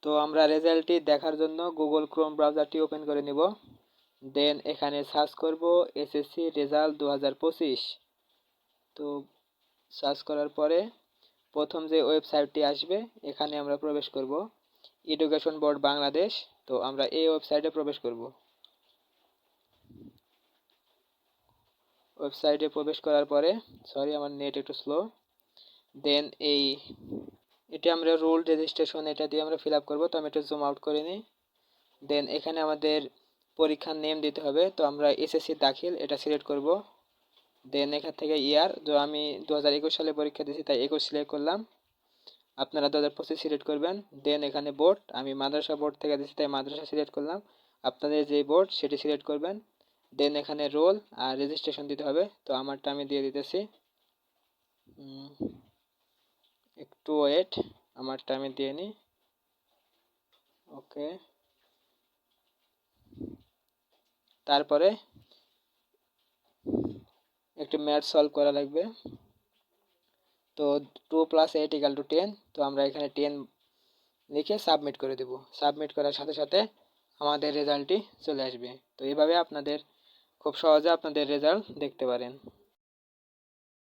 তো আমরা রেজাল্টটি দেখার জন্য গুগল ক্রোম ব্রাউজারটি ওপেন করে নিব। দেন এখানে সার্চ করব এসএসসি রেজাল্ট 2025। তো সার্চ করার পরে প্রথম যে ওয়েবসাইটটি আসবে এখানে আমরা প্রবেশ করব, এডুকেশন বোর্ড বাংলাদেশ। তো আমরা এই ওয়েবসাইটে প্রবেশ করব। ওয়েবসাইটে প্রবেশ করার পরে আমার নেট একটু স্লো। দেন এটা আমরা রোল রেজিস্ট্রেশন এটা দিয়ে আমরা ফিল আপ করবো। তো আমি একটু জুম আউট করে নিই। দেন এখানে আমাদের পরীক্ষার নেম দিতে হবে। তো আমরা এসএসসি দাখিল এটা সিলেক্ট করব। দেন এখান থেকে ইয়ার, তো আমি 2021 সালে পরীক্ষা দিয়েছি তাই 21 সিলেক্ট করলাম। আপনারা 2025 সিলেক্ট করবেন। দেন এখানে বোর্ড, আমি মাদ্রাসা বোর্ড থেকে দিয়েছি তাই মাদ্রাসা সিলেক্ট করলাম। আপনাদের যে বোর্ড সেটি সিলেক্ট করবেন। দেন এখানে রোল আর রেজিস্ট্রেশন দিতে হবে। তো আমারটা আমি দিয়ে দিতেছি। একটু ওয়েট, আমারটা আমি দিয়ে নিই। ওকে, তারপরে একটু ম্যাথ সলভ করা লাগবে। তো 2 + 8 = 10। তো আমরা এখানে 10 লিখে সাবমিট করে দেব। সাবমিট করার সাথে সাথে আমাদের রেজাল্টটি চলে আসবে। তো এইভাবে আপনাদের খুব সহজে আপনাদের রেজাল্ট দেখতে পারেন।